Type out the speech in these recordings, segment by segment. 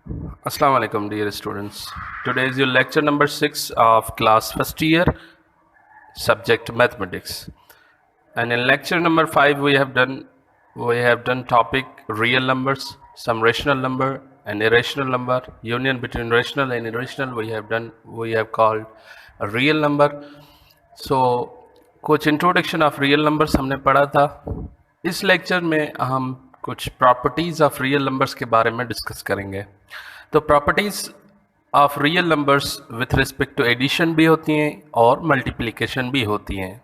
Assalamu alaikum dear students. Today is your lecture number 6 of class first year subject mathematics. And in lecture number 5 we have done topic real numbers, some rational number and irrational number, union between rational and irrational we have called a real number. So कुछ introduction of real numbers हमने पढ़ा था. इस lecture में हम कुछ properties of real numbers के बारे में डिस्कस करेंगे. तो properties of real numbers with respect to addition भी होती हैं और मल्टीप्लिकेशन भी होती हैं.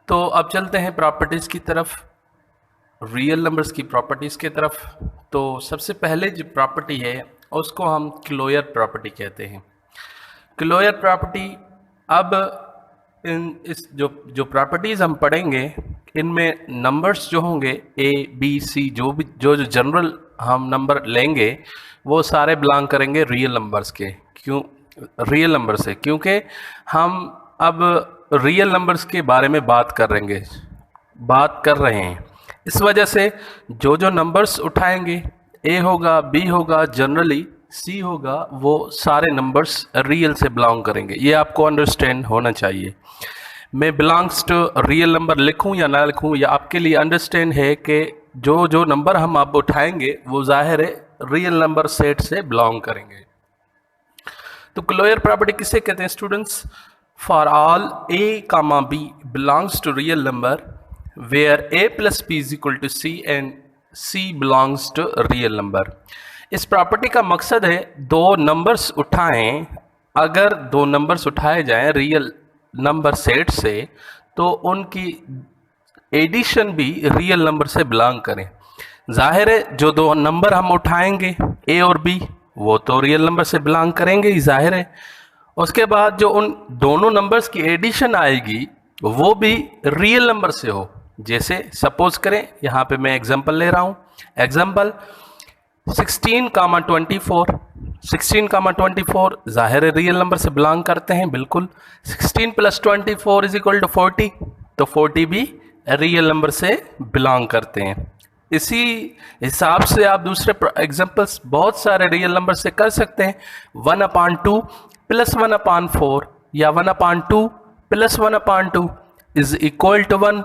तो अब चलते हैं प्रॉपर्टीज़ की तरफ, रियल नंबर्स की प्रॉपर्टीज़ की तरफ. तो सबसे पहले जो प्रॉपर्टी है उसको हम क्लोयर प्रॉपर्टी कहते हैं. क्लोयर प्रॉपर्टी, अब इस जो प्रॉपर्टीज़ हम पढ़ेंगे इनमें नंबर्स जो होंगे ए बी सी जो जनरल हम नंबर लेंगे वो सारे बिलोंग करेंगे रियल नंबर्स के. क्यों रियल नंबर से? क्योंकि हम अब रियल नंबर्स के बारे में बात कर रहे हैं. इस वजह से जो नंबर्स उठाएंगे, ए होगा, बी होगा, जनरली सी होगा, वो सारे नंबर्स रियल से बिलोंग करेंगे. ये आपको अंडरस्टैंड होना चाहिए. मैं बिलोंग्स टू रियल नंबर लिखूं या ना लिखूं, या आपके लिए अंडरस्टैंड है कि जो नंबर हम अब उठाएंगे वो जाहिर है रियल नंबर सेट से बिलोंग करेंगे. तो क्लोयर प्रॉपर्टी किसे कहते हैं students? For all A comma B belongs to real number where A plus B is equal to C and C belongs to real number. इस प्रॉपर्टी का मकसद है दो नंबर्स उठाएं, अगर दो नंबर्स उठाए जाएं रियल नंबर सेट से तो उनकी एडिशन भी रियल नंबर से बिलोंग करें. जाहिर है जो दो नंबर हम उठाएंगे ए और बी वो तो रियल नंबर से बिलोंग करेंगे ही, जाहिर है. उसके बाद जो उन दोनों नंबर्स की एडिशन आएगी वो भी रियल नंबर से हो. जैसे सपोज करें, यहाँ पे मैं एग्जांपल ले रहा हूँ. एग्जांपल 16 कामा 24 जाहिर है रियल नंबर से बिलोंग करते हैं, बिल्कुल. 16 प्लस 24 इज इक्वल टू 40, तो 40 भी रियल नंबर से बिलोंग करते हैं. इसी हिसाब से आप दूसरे एग्जांपल्स बहुत सारे रियल नंबर से कर सकते हैं. 1/2 प्लस 1/4 या 1/2 प्लस 1/2 इज इक्वल टू 1,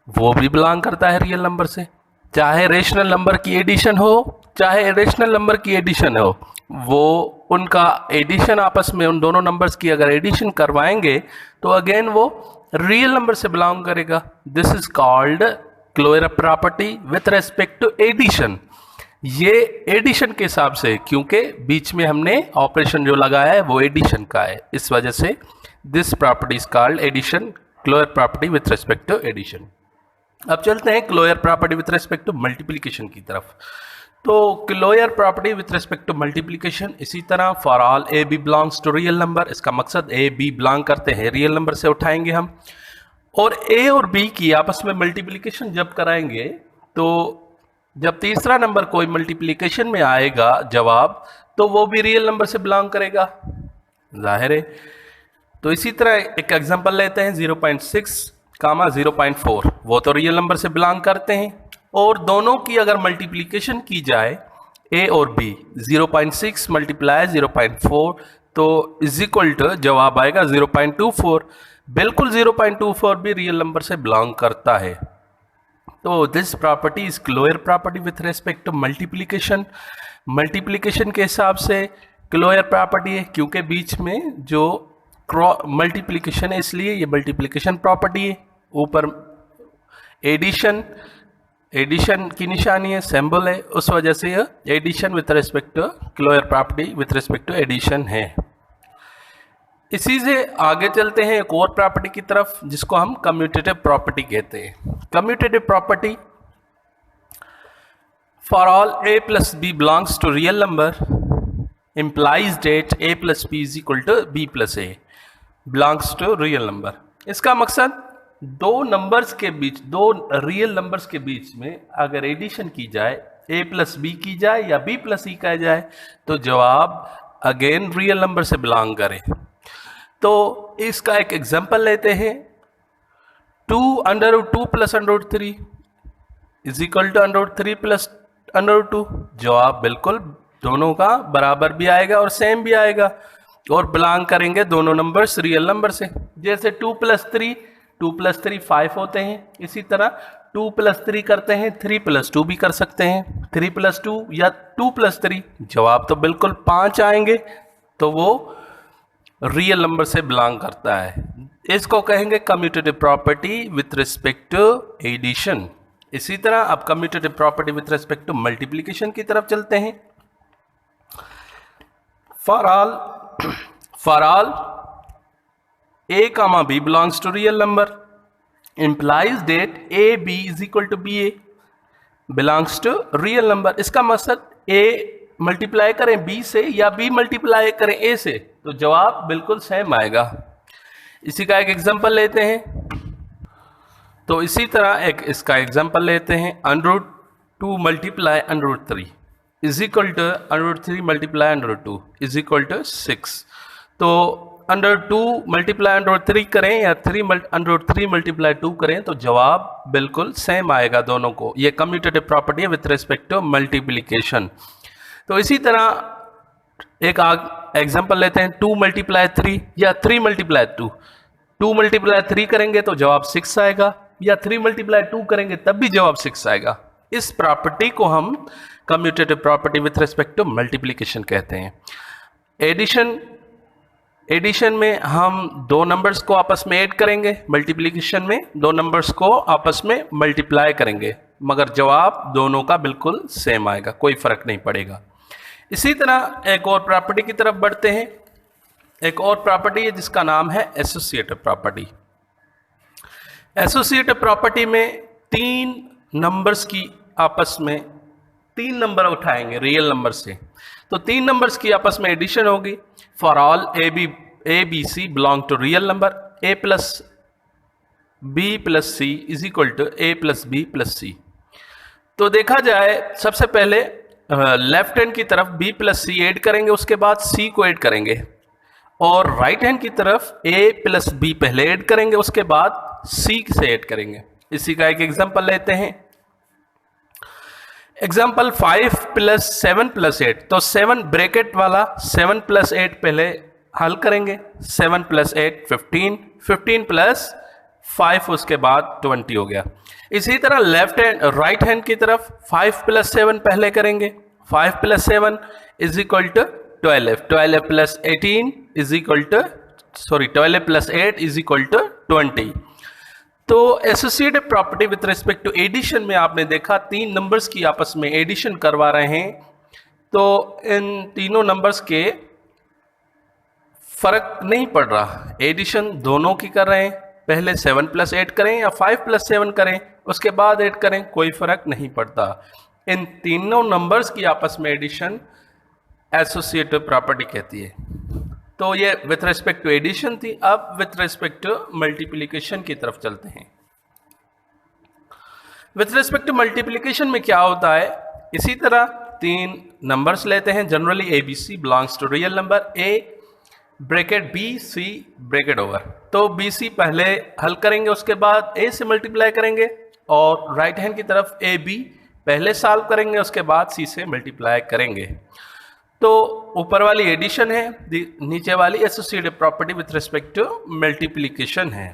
वो भी बिलोंग करता है रियल नंबर से. चाहे रेशनल नंबर की एडिशन हो चाहे इरेशनल नंबर की एडिशन हो, वो उनका एडिशन आपस में उन दोनों नंबर्स की अगर एडिशन करवाएंगे तो अगेन वो रियल नंबर से बिलोंग करेगा. This is called closure property with respect to addition. ये एडिशन के हिसाब से, क्योंकि बीच में हमने ऑपरेशन जो लगाया है वो एडिशन का है, इस वजह से this property is called addition, closure property with respect to addition. अब चलते हैं closure property with respect to multiplication की तरफ. तो closure property with respect to multiplication इसी तरह for all A B belongs to real number. इसका मकसद ए बी बिलोंग करते हैं रियल नंबर से उठाएंगे हम, और ए और बी की आपस में मल्टीप्लिकेशन जब कराएंगे तो जब तीसरा नंबर कोई मल्टीप्लिकेशन में आएगा जवाब, तो वो भी रियल नंबर से बिलोंग करेगा, जाहिर है. तो इसी तरह एक एग्जांपल लेते हैं 0.6 कामा 0.4, वो तो रियल नंबर से बिलोंग करते हैं. और दोनों की अगर मल्टीप्लिकेशन की जाए ए और बी, 0.6 मल्टीप्लाई 0.4 तो इज इक्वल टू जवाब आएगा 0.24. बिल्कुल 0.24 भी रियल नंबर से बिलोंग करता है. तो this property is closure property with respect to multiplication. Multiplication के हिसाब से क्लोयर प्रॉपर्टी है, क्योंकि बीच में जो मल्टीप्लिकेशन है इसलिए ये मल्टीप्लिकेशन प्रॉपर्टी है. ऊपर एडिशन की निशानी है, सिंबल है, उस वजह से यह addition with respect to closure property with respect to addition है. इसी से आगे चलते हैं एक और प्रॉपर्टी की तरफ जिसको हम कम्यूटेटिव प्रॉपर्टी कहते हैं. Commutative property for all A plus B belongs to real number implies that a plus b is equal to b plus a belongs to real number. इसका मकसद दो नंबर्स के बीच, दो रियल नंबर्स के बीच में अगर एडिशन की जाए, a प्लस बी की जाए या b प्लस e कहा जाए, तो जवाब अगेन रियल नंबर से बिलोंग करे. तो इसका एक एग्जांपल लेते हैं. 2 √2 plus √3 is equal to √3 plus √2। जवाब बिल्कुल दोनों का बराबर भी आएगा और सेम भी आएगा, और बिलोंग करेंगे दोनों नंबर्स रियल नंबर से। जैसे 2 + 3 5 होते हैं, इसी तरह 2 + 3 करते हैं, 3 + 2 भी कर सकते हैं, 3 + 2 या 2 + 3। जवाब तो बिल्कुल 5 आएंगे, तो वो रियल नंबर से बिलोंग करता है। इसको कहेंगे commutative property with respect to addition. इसी तरह अब commutative property with respect to multiplication की तरफ चलते हैं। For all a, b belongs to real number implies that ab is equal to ba belongs to real number। इसका मकसद a multiply करें b से या b मल्टीप्लाई करें a से, तो जवाब बिल्कुल सेम आएगा। इसी का एक एग्जांपल लेते हैं। तो इसी तरह एक इसका एग्जांपल लेते हैं, √2 multiply √3 is equal to √3 multiply √2 is equal to 6। तो √2 मल्टीप्लाई √3 करें या √3 मल्टीप्लाई 2 करें तो जवाब बिल्कुल सेम आएगा दोनों को। ये कम्यूटेटिव प्रॉपर्टी है विथ रिस्पेक्ट टू मल्टीप्लिकेशन। तो इसी तरह एक एग्जांपल लेते हैं, 2 मल्टीप्लाई 3 या 3 मल्टीप्लाई 2। 2 मल्टीप्लाई 3 करेंगे तो जवाब 6 आएगा, या 3 मल्टीप्लाई 2 करेंगे तब भी जवाब 6 आएगा। इस प्रॉपर्टी को हम commutative property with respect to multiplication कहते हैं। एडिशन में हम दो नंबर्स को आपस में ऐड करेंगे, मल्टीप्लिकेशन में दो नंबर्स को आपस में मल्टीप्लाई करेंगे, मगर जवाब दोनों का बिल्कुल सेम आएगा, कोई फर्क नहीं पड़ेगा। इसी तरह एक और प्रॉपर्टी की तरफ बढ़ते हैं। एक और प्रॉपर्टी है जिसका नाम है एसोसिएटिव प्रॉपर्टी। एसोसिएटिव प्रॉपर्टी में तीन नंबर्स की आपस में, तीन नंबर उठाएंगे रियल नंबर से, तो तीन नंबर्स की आपस में एडिशन होगी। For all A B C belong to real number, a + b + c is equal to a + b + c। तो देखा जाए सबसे पहले लेफ्ट हैंड की तरफ b + c ऐड करेंगे, उसके बाद c को ऐड करेंगे, और राइट हैंड की तरफ a + b पहले ऐड करेंगे, उसके बाद c से ऐड करेंगे। इसी का एक एग्जांपल लेते हैं। एग्जाम्पल 5 + 7 + 8, तो 7 ब्रैकेट वाला 7 + 8 पहले हल करेंगे। 7 + 8 15, 15 + 5 उसके बाद 20 हो गया। इसी तरह राइट हैंड की तरफ 5 + 7 पहले करेंगे, 5 + 7 is equal to 12, 12 + 18 is equal to 12 + 8 is equal to 20। तो associative property with respect to addition में आपने देखा तीन नंबर्स की आपस में एडिशन करवा रहे हैं, तो इन तीनों नंबर्स के फर्क नहीं पड़ रहा, एडिशन दोनों की कर रहे हैं। पहले 7 + 8 करें या 5 + 7 करें, उसके बाद ऐड करें, कोई फर्क नहीं पड़ता। इन तीनों नंबर्स की आपस में एडिशन एसोसिएटिव प्रॉपर्टी कहती है। तो ये विथ रिस्पेक्ट टू एडिशन थी। अब विथ रिस्पेक्ट टू मल्टीप्लिकेशन की तरफ चलते हैं। विथ रिस्पेक्ट टू मल्टीप्लिकेशन में क्या होता है, इसी तरह तीन नंबर्स लेते हैं, generally A B C belongs to real number, A bracket B C bracket over. तो बी सी पहले हल करेंगे, उसके बाद ए से मल्टीप्लाई करेंगे, और राइट हैंड की तरफ ए बी पहले सॉल्व करेंगे, उसके बाद सी से मल्टीप्लाई करेंगे। तो ऊपर वाली एडिशन है, नीचे वाली associative property with respect to multiplication है।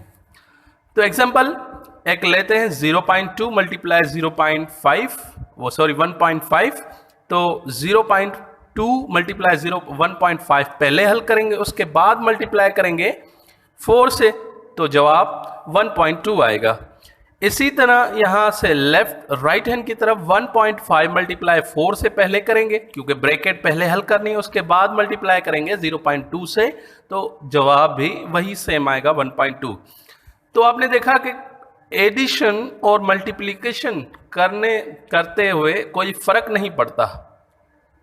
तो एग्जांपल एक लेते हैं, 0.2 मल्टीप्लाई 0.5, 1.5। तो 0.2 मल्टीप्लाई 1.5 पहले हल करेंगे, उसके बाद मल्टीप्लाई करेंगे 4 से, तो जवाब 1.2 आएगा। इसी तरह यहाँ से राइट हैंड की तरफ 1.5 मल्टीप्लाई 4 से पहले करेंगे, क्योंकि ब्रैकेट पहले हल करनी है, उसके बाद मल्टीप्लाई करेंगे 0.2 से, तो जवाब भी वही सेम आएगा 1.2। तो आपने देखा कि एडिशन और मल्टीप्लिकेशन करते हुए कोई फर्क नहीं पड़ता,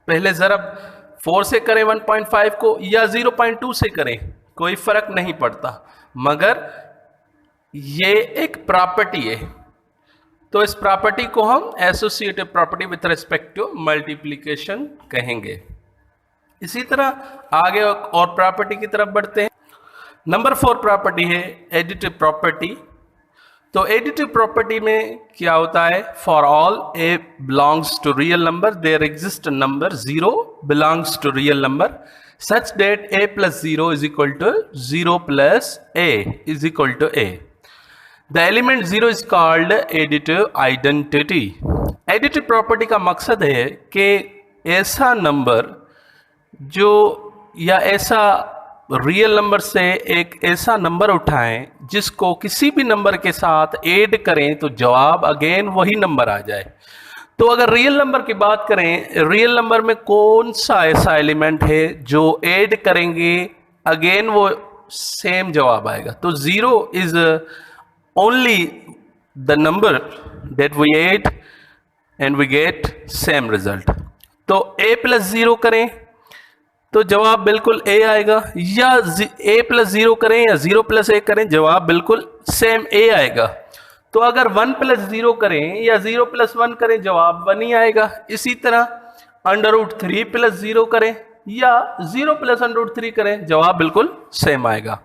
पहले ज़रब 4 से करें 1.5 को या 0.2 से करें, कोई फर्क नहीं पड़ता, मगर ये एक प्रॉपर्टी है। तो इस प्रॉपर्टी को हम associative property with respect to multiplication कहेंगे। इसी तरह आगे और प्रॉपर्टी की तरफ बढ़ते हैं। नंबर 4 प्रॉपर्टी है एडिटिव प्रॉपर्टी। तो एडिटिव प्रॉपर्टी में क्या होता है, for all A belongs to real number there exist number 0 belongs to real number such that a plus 0 is equal to 0 plus a is equal to a. The element 0 is called additive identity. Additive property का मकसद है कि ऐसा number जो या ऐसा real number से एक ऐसा नंबर उठाएं जिसको किसी भी नंबर के साथ ऐड करें तो जवाब अगेन वही नंबर आ जाए। तो अगर रियल नंबर की बात करें, रियल नंबर में कौन सा ऐसा एलिमेंट है जो ऐड करेंगे अगेन वो सेम जवाब आएगा। तो 0 is only the number that we add and we get same result. तो a प्लस 0 करें तो जवाब बिल्कुल a आएगा, या a प्लस 0 करें या 0 प्लस a करें जवाब बिल्कुल सेम a आएगा। तो अगर 1 प्लस 0 करें या 0 प्लस 1 करें जवाब 1 ही आएगा। इसी तरह √3 प्लस 0 करें या 0 प्लस √3 करें जवाब बिल्कुल सेम आएगा।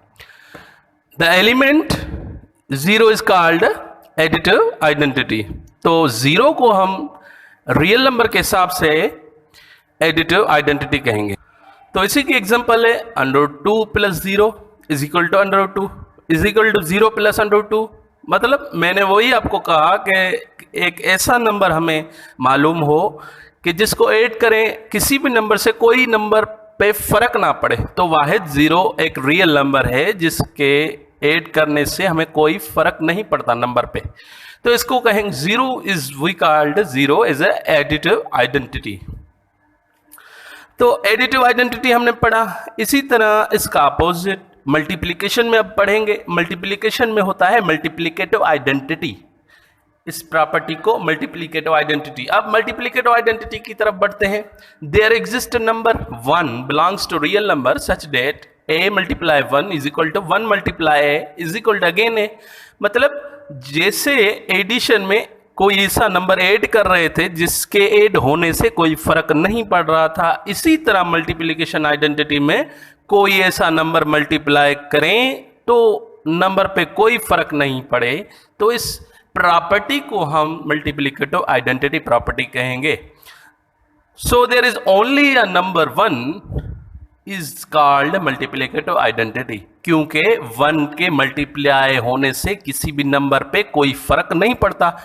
The element 0 is called additive identity. तो 0 को हम रियल नंबर के हिसाब से एडिटिव आइडेंटिटी कहेंगे। तो इसी की एग्जांपल है √2 plus 0 is equal to √2 is equal to 0 plus √2। मतलब मैंने वही आपको कहा कि एक ऐसा नंबर हमें मालूम हो कि जिसको ऐड करें किसी भी नंबर से कोई नंबर पे फर्क ना पड़े। तो वाहिद 0 एक रियल नंबर है जिसके ऐड करने से हमें कोई फर्क नहीं पड़ता नंबर पे। तो इसको कहेंगे 0 is we called 0 is a additive identity. तो एडिटिव आइडेंटिटी हमने पढ़ा। इसी तरह इसका अपोजिट मल्टीप्लिकेशन में अब पढ़ेंगे। मल्टीप्लिकेशन में होता है मल्टीप्लिकेटिव आइडेंटिटी। इस प्रॉपर्टी को मल्टीप्लिकेटिव आइडेंटिटी। अब मल्टीप्लिकेटिव आइडेंटिटी की तरफ बढ़ते हैं। There exist number 1 belongs to real number such that a multiply 1 is equal to 1 multiply a is equal to again a। मतलब जैसे एडिशन में कोई ऐसा नंबर ऐड कर रहे थे जिसके ऐड होने से कोई फर्क नहीं पड़ रहा था, इसी तरह मल्टीप्लिकेशन आइडेंटिटी में कोई ऐसा नंबर मल्टीप्लाई करें तो नंबर पे कोई फर्क नहीं पड़े। तो इस प्रॉपर्टी को हम मल्टीप्लिकेटिव आइडेंटिटी प्रॉपर्टी कहेंगे। So there is only a number 1 is called multiplicative identity, क्योंकि 1 के मल्टीप्लाई होने से किसी भी नंबर पे कोई फर्क नहीं पड़ता।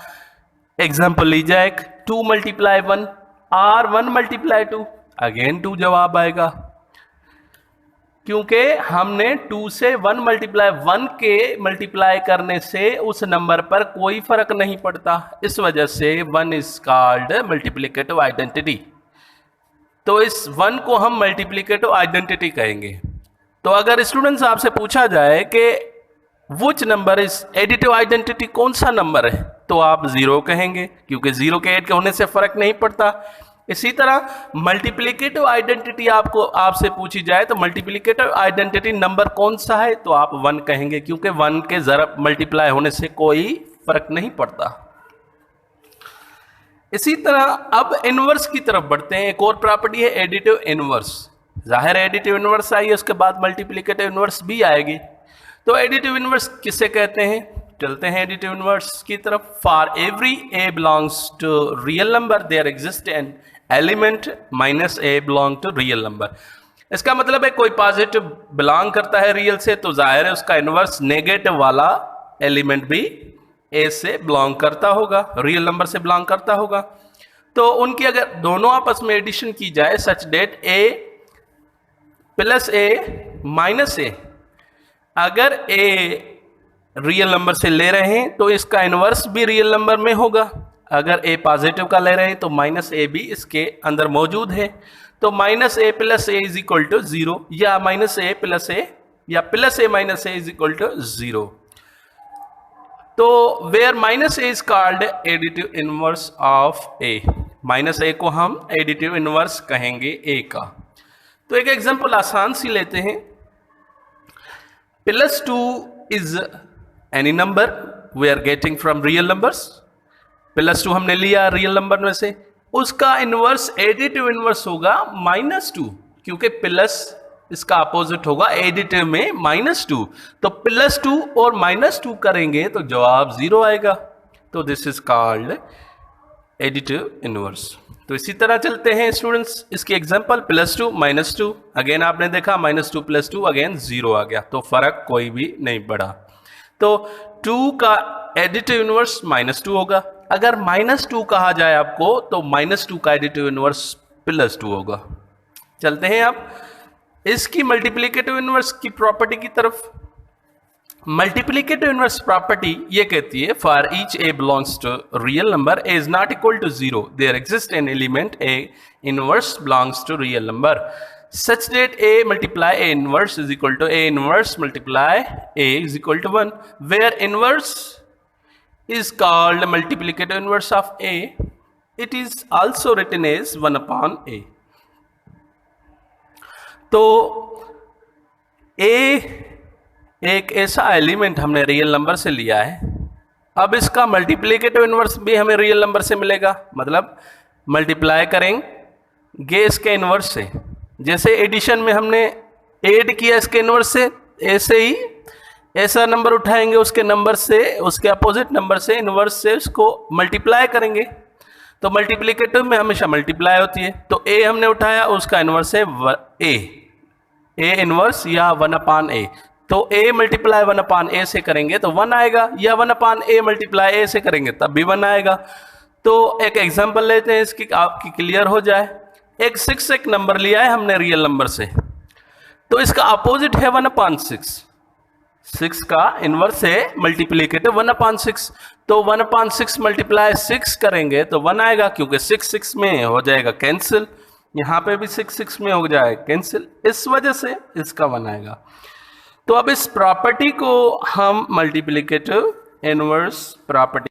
एग्जाम्पल लीजिए एक 2 मल्टीप्लाई 1 और 1 मल्टीप्लाई 2 अगेन 2 जवाब आएगा, क्योंकि हमने 2 से 1 मल्टीप्लाई 1 के मल्टीप्लाई करने से उस नंबर पर कोई फर्क नहीं पड़ता। इस वजह से 1 इज कॉल्ड मल्टीप्लिकेटिव आइडेंटिटी। तो इस 1 को हम मल्टीप्लिकेटिव आइडेंटिटी कहेंगे। तो अगर स्टूडेंट्स आपसे पूछा जाए कि which number is additive identity, कौन सा नंबर है, तो आप 0 कहेंगे, क्योंकि 0 के ऐड होने से फर्क नहीं पड़ता। इसी तरह मल्टीप्लिकेटिव आइडेंटिटी आपसे पूछी जाए तो मल्टीप्लिकेटिव आइडेंटिटी नंबर कौन सा है, तो आप 1 कहेंगे, क्योंकि 1 के ज़रा मल्टीप्लाई होने से कोई फर्क नहीं पड़ता। इसी तरह अब इनवर्स की तरफ बढ़ते हैं। एक और प्रॉपर्टी है एडिटिव इनवर्स। जाहिर है एडिटिव इनवर्स आई, उसके बाद मल्टीप्लिकेटिव इनवर्स भी आएगी। तो एडिटिव इनवर्स किसे कहते हैं, चलते हैं एडिटिव इनवर्स की तरफ। For every a belongs to real number there exist an element minus a belong to real number. इसका मतलब है कोई पॉजिटिव बिलोंग करता है रियल से तो जाहिर है उसका इनवर्स नेगेटिव वाला एलिमेंट भी a से बिलोंग करता होगा, रियल नंबर से बिलोंग करता होगा। तो उनकी अगर दोनों आपस में एडिशन की जाए such that a plus a minus a, अगर a रियल नंबर से ले रहे हैं तो इसका इनवर्स भी रियल नंबर में होगा। अगर a पॉजिटिव का ले रहे हैं तो माइनस a भी इसके अंदर मौजूद है। तो minus a plus a is equal to 0 या माइनस a प्लस a या plus a minus a is equal to 0। तो where minus a is called additive inverse of a, minus a को हम एडिटिव इनवर्स कहेंगे a का। तो एक example आसान सी लेते हैं। +2 is any number we are getting from real numbers. +2 हमने लिया रियल नंबर में से, उसका इनवर्स एडिटिव इनवर्स होगा -2, क्योंकि प्लस इसका अपोजिट होगा एडिटिव में -2। तो +2 और -2 करेंगे तो जवाब 0 आएगा। तो this is called additive inverse. तो इसी तरह चलते हैं स्टूडेंट्स, इसकी एग्जांपल +2 -2, अगेन आपने देखा -2 + 2 अगेन 0 आ गया, तो फर्क कोई भी नहीं पड़ा। तो 2 का एडिटिव इनवर्स -2 होगा। अगर -2 कहा जाए आपको तो -2 का एडिटिव इनवर्स +2 होगा। चलते हैं अब इसकी मल्टीप्लिकेटिव इनवर्स की प्रॉपर्टी की तरफ। मल्टीप्लिकेटिव इनवर्स प्रॉपर्टी ये कहती है for each A belongs to real number A is not equal to 0 there exist an element A inverse belongs to real number such that a multiply a inverse is equal to a inverse multiply a is equal to 1, where inverse is called multiplicative inverse of a. It is also written as 1 upon a. तो a एक ऐसा element हमने real number से लिया है, अब इसका multiplicative inverse भी हमें रियल नंबर से मिलेगा, मतलब मल्टीप्लाई करेंगे इसके इनवर्स से। जैसे एडिशन में हमने ऐड किया इसके इनवर्स से, ऐसे ही ऐसा नंबर उठाएंगे उसके नंबर से, उसके अपोजिट नंबर से, इनवर्स से उसको मल्टीप्लाई करेंगे। तो मल्टीप्लिकेटिव में हमेशा मल्टीप्लाई होती है। तो ए हमने उठाया, उसका इनवर्स है ए इनवर्स या 1 upon a। तो a मल्टीप्लाई 1 upon a से करेंगे तो 1 आएगा, या 1 upon a मल्टीप्लाई a से करेंगे तब भी 1 आएगा। तो एक एग्जांपल लेते हैं इसकी, आपकी क्लियर हो जाए। एक 6 एक नंबर लिया है हमने रियल नंबर से, तो इसका अपोजिट है 1 upon 6। 6 का इनवर्स है मल्टीप्लिकेटिव 1 upon 6। तो 1 upon 6 मल्टीप्लाई 6 करेंगे तो 1 आएगा, क्योंकि 6 6 में हो जाएगा कैंसिल, यहाँ पे भी 6 6 में हो जाएगा कैंसिल, इस वजह से इसका 1 आएगा। तो अब इस प्रॉपर्टी को हम मल्टीप्लिकेटिव इनवर्स प्रॉपर्टी